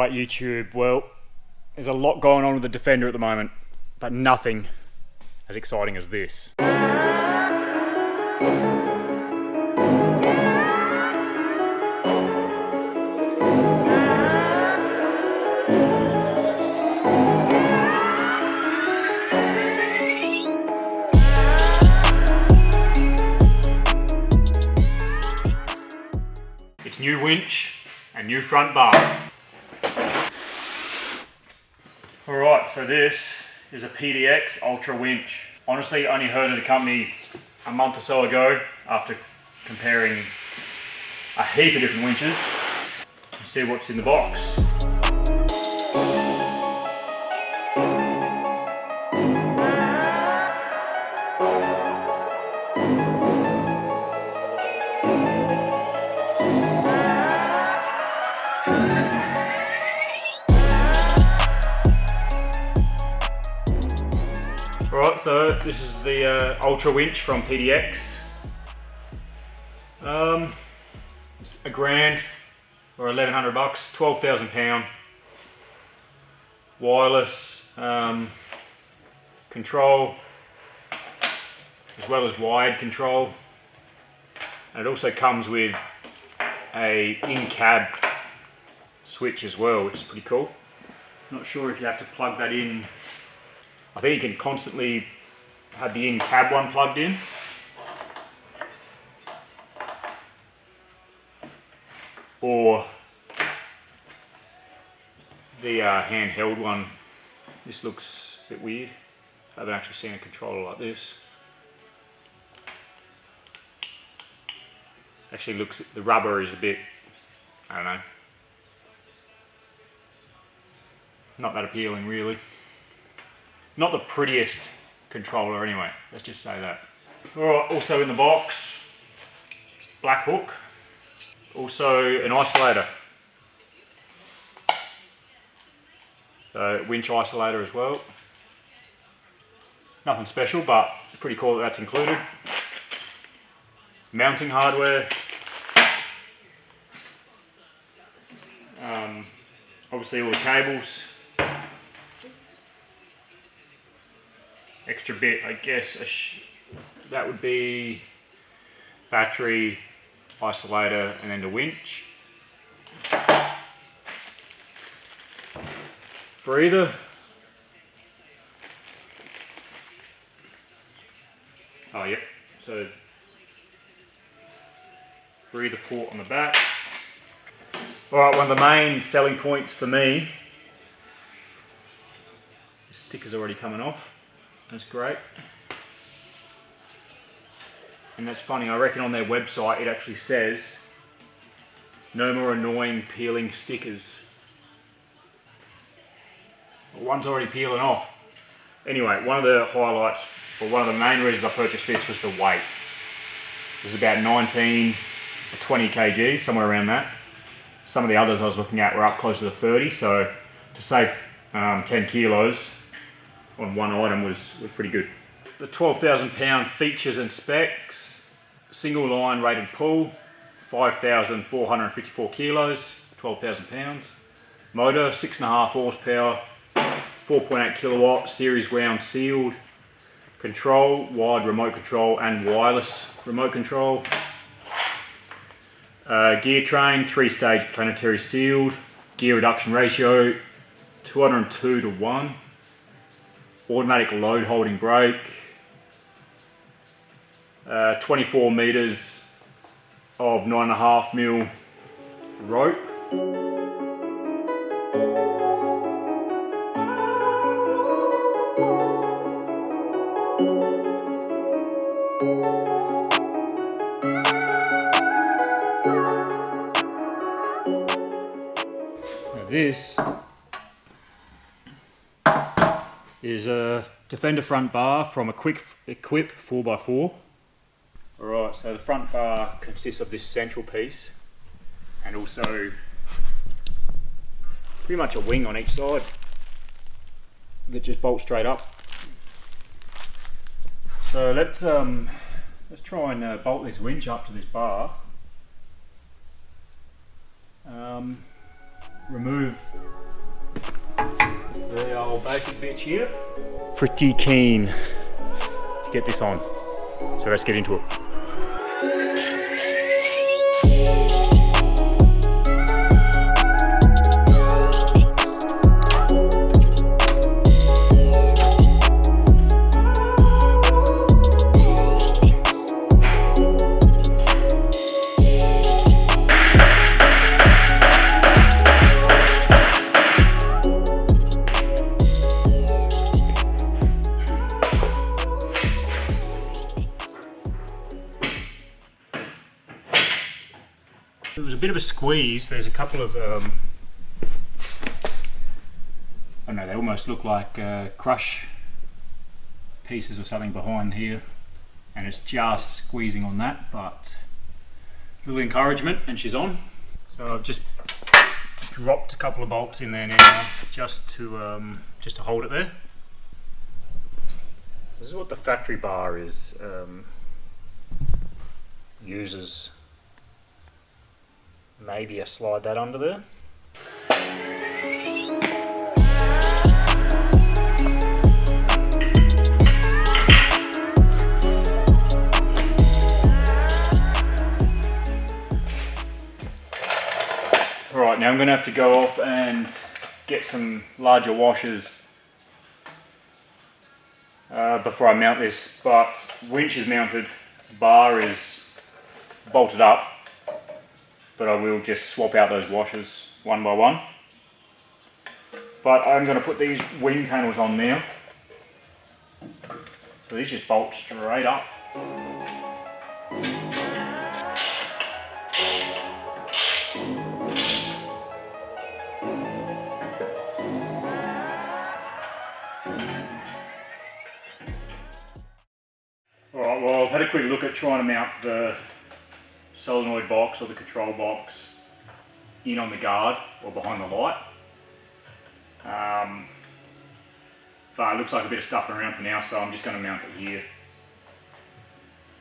Alright YouTube, well, there's a lot going on with the Defender at the moment, but nothing as exciting as this. It's new winch and new front bar. Alright, so this is a PDX Ultra winch. Honestly, I only heard of the company a month or so ago after comparing a heap of different winches. Let's see what's in the box. Alright, so this is the Ultra winch from PDX. It's $1,000 or 1,100 bucks, 12,000 pound. Wireless control, as well as wired control. And it also comes with a in-cab switch as well, which is pretty cool. Not sure if you have to plug that in. I think you can constantly have the in-cab one plugged in. Or the handheld one. This looks a bit weird. I haven't actually seen a controller like this. Actually looks, the rubber is a bit, I don't know, not that appealing really. Not the prettiest controller anyway, let's just say that. Alright, also in the box, black hook, also an isolator. So winch isolator as well. Nothing special, but pretty cool that that's included. Mounting hardware. Obviously all the cables. Extra bit, I guess, that would be battery, isolator, and then the winch. Breather. Oh, yep. So, breather port on the back. Alright, one of the main selling points for me. The sticker's already coming off. That's great. And that's funny, I reckon on their website it actually says no more annoying peeling stickers. Well, one's already peeling off. Anyway, one of the highlights, or one of the main reasons I purchased this was the weight. It was about 19 or 20 kgs, somewhere around that. Some of the others I was looking at were up closer to 30, so to save 10 kilos on one item was pretty good. The 12,000 pound features and specs: single line rated pull, 5,454 kilos, 12,000 pounds. Motor, 6.5 horsepower, 4.8 kilowatt, series ground sealed. Control, wired remote control and wireless remote control. Gear train, 3-stage planetary sealed. Gear reduction ratio, 202:1. Automatic load holding brake, 24 meters of 9.5mm rope. Now this is a Defender front bar from Equip 4x4. Alright, so the front bar consists of this central piece and also pretty much a wing on each side that just bolts straight up. So let's try and bolt this winch up to this bar. remove the old basic bitch here. Pretty keen to get this on, so let's get into it. It was a bit of a squeeze. There's a couple of, I don't know, they almost look like crush pieces or something behind here, and it's just squeezing on that, but a little encouragement and she's on. So I've just dropped a couple of bolts in there now just to hold it there. This is what the factory bar is uses. Maybe I slide that under there. Alright, now I'm going to have to go off and get some larger washers before I mount this, but winch is mounted, bar is bolted up, but I will just swap out those washers one by one. But I'm going to put these wing panels on now. So these just bolt straight up. Alright, well I've had a quick look at trying to mount the solenoid box or the control box in on the guard or behind the light. But it looks like a bit of stuff around for now, so I'm just going to mount it here.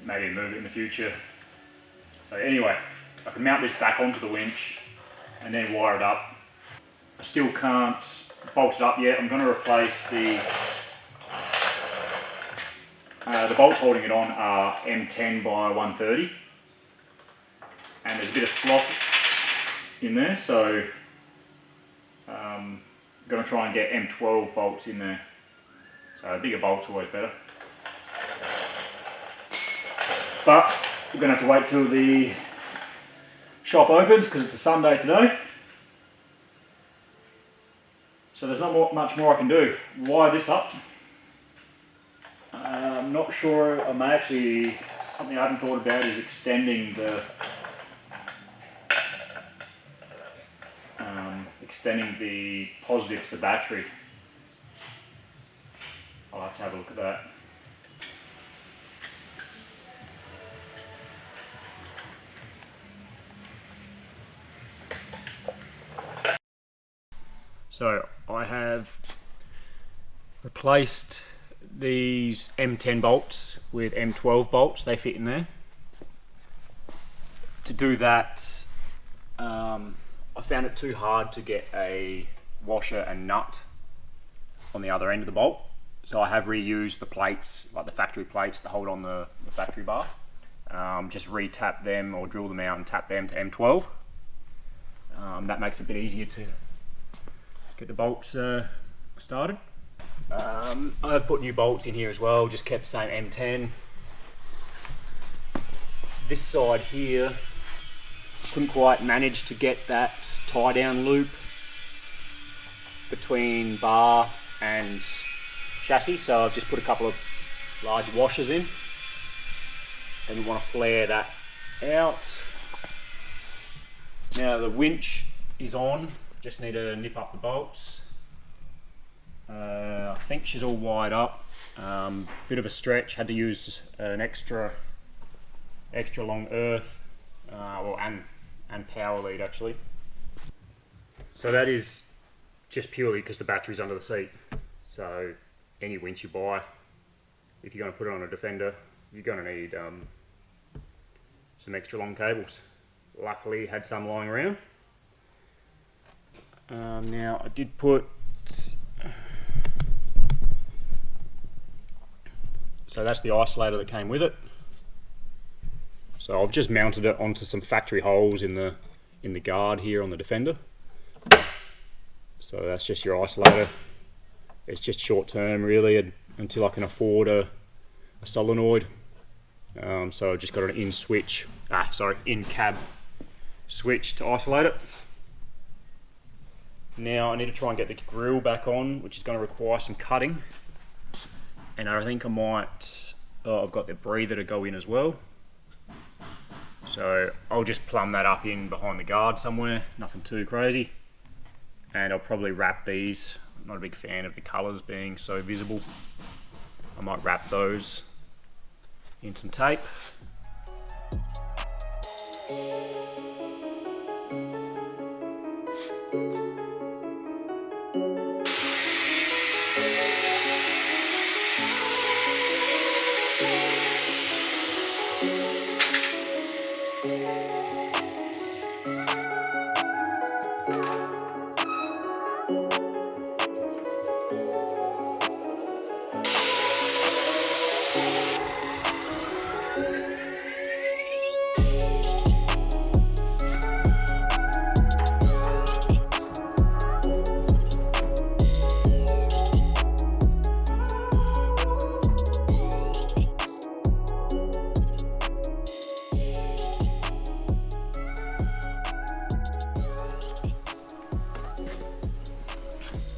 Maybe move it in the future. So anyway, I can mount this back onto the winch and then wire it up. I still can't bolt it up yet. I'm going to replace the bolts holding it on are M10 by 130. And there's a bit of slop in there, so I'm going to try and get M12 bolts in there. So a bigger bolt's always better. But we're going to have to wait till the shop opens because it's a Sunday today. So there's not much more I can do. Wire this up. I'm not sure, I may actually, something I haven't thought about is extending the positive to the battery. I'll have to have a look at that. So I have replaced these M10 bolts with M12 bolts. They fit in there. To do that, I found it too hard to get a washer and nut on the other end of the bolt. So I have reused the plates, like the factory plates that hold on the factory bar. Just re-tap them or drill them out and tap them to M12. That makes it a bit easier to get the bolts started. I've put new bolts in here as well, just kept the same M10. This side here, couldn't quite manage to get that tie down loop between bar and chassis, so I've just put a couple of large washers in. And you want to flare that out. Now the winch is on, just need to nip up the bolts. I think she's all wired up. Bit of a stretch, had to use an extra long earth, and power lead actually. So that is just purely because the battery's under the seat. So any winch you buy, if you're going to put it on a Defender, you're going to need some extra long cables. Luckily had some lying around. Now I did put, so that's the isolator that came with it. So I've just mounted it onto some factory holes in the guard here on the Defender. So that's just your isolator. It's just short term really until I can afford a solenoid. So I've just got an in cab switch to isolate it. Now I need to try and get the grill back on, which is going to require some cutting. And I think I might, I've got the breather to go in as well. So I'll just plumb that up in behind the guard somewhere, nothing too crazy. And I'll probably wrap these. I'm not a big fan of the colours being so visible. I might wrap those in some tape.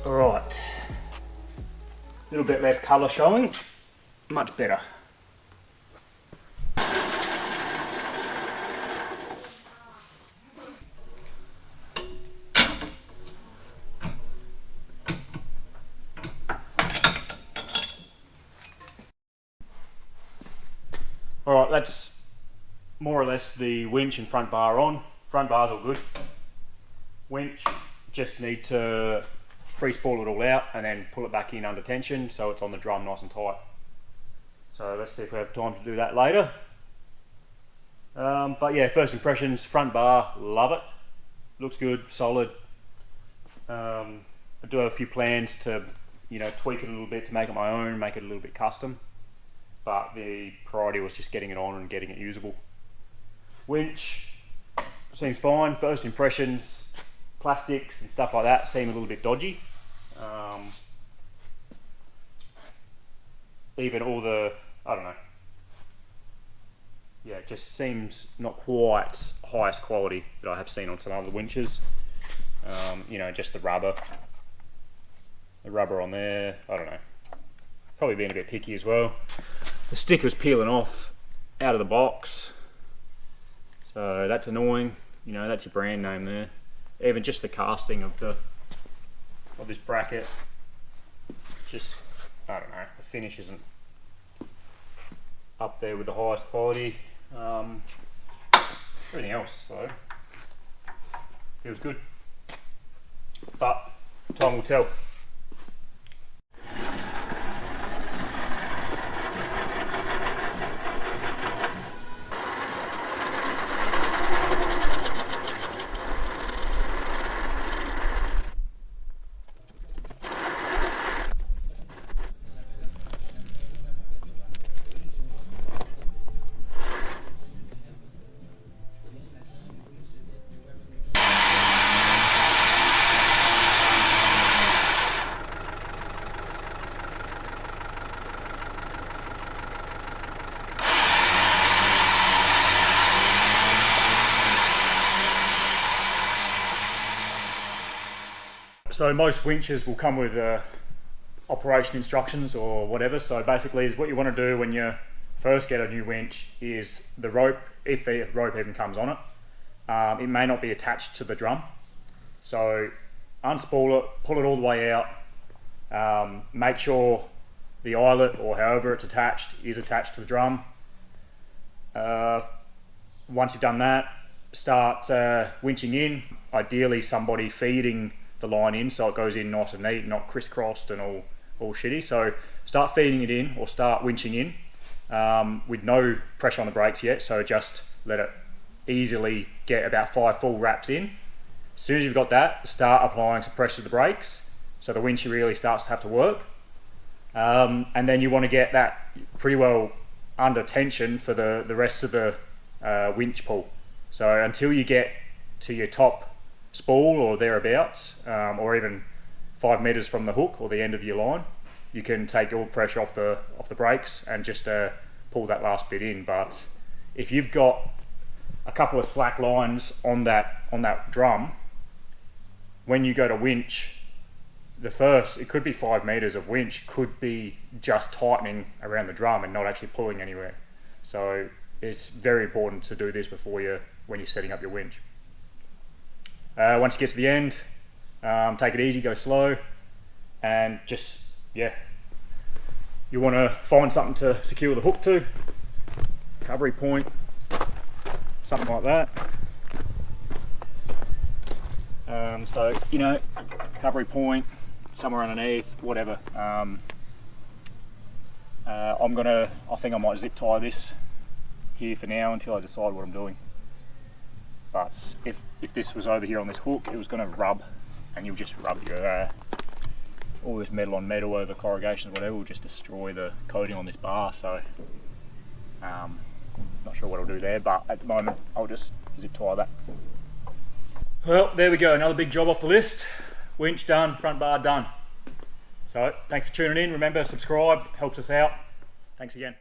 Alright, a little bit less colour showing, much better. Alright, that's more or less the winch and front bar on. Front bar's all good. Winch, just need to free spool it all out and then pull it back in under tension so it's on the drum nice and tight. So let's see if we have time to do that later. But yeah, first impressions, front bar, love it. Looks good, solid. I do have a few plans to, tweak it a little bit to make it my own, make it a little bit custom. But the priority was just getting it on and getting it usable. Winch seems fine. First impressions, plastics and stuff like that seem a little bit dodgy. Even all the, I don't know. Yeah, it just seems not quite highest quality that I have seen on some other winches. Just the rubber on there, I don't know. Probably being a bit picky as well. The sticker's peeling off out of the box. So that's annoying. That's your brand name there. Even just the casting of this bracket, just, I don't know, the finish isn't up there with the highest quality. Everything else though feels good, but time will tell. So most winches will come with operation instructions or whatever. So basically is what you want to do when you first get a new winch is the rope, if the rope even comes on it, it may not be attached to the drum. So unspool it, pull it all the way out, make sure the eyelet or however it's attached is attached to the drum. Once you've done that, start winching in, ideally somebody feeding the line in so it goes in nice and neat, not crisscrossed and all shitty. So start feeding it in or start winching in with no pressure on the brakes yet, so just let it easily get about 5 full wraps in. As soon as you've got that, start applying some pressure to the brakes so the winch really starts to have to work. And then you want to get that pretty well under tension for the rest of the winch pull. So until you get to your top spool or thereabouts, or even 5 meters from the hook or the end of your line, you can take all pressure off the brakes and just pull that last bit in. But if you've got a couple of slack lines on that drum, when you go to winch, it could be 5 meters of winch could be just tightening around the drum and not actually pulling anywhere. So it's very important to do this when you're setting up your winch. Once you get to the end, take it easy, go slow, and just, you want to find something to secure the hook to, recovery point, something like that. So, recovery point, somewhere underneath, whatever. I think I might zip tie this here for now until I decide what I'm doing. But if this was over here on this hook, it was going to rub, and you'll just rub your all this metal on metal over corrugation or whatever will just destroy the coating on this bar. So not sure what I'll do there, but at the moment I'll just zip tie that. Well, there we go, another big job off the list. Winch done, front bar done. So thanks for tuning in. Remember, subscribe, helps us out. Thanks again.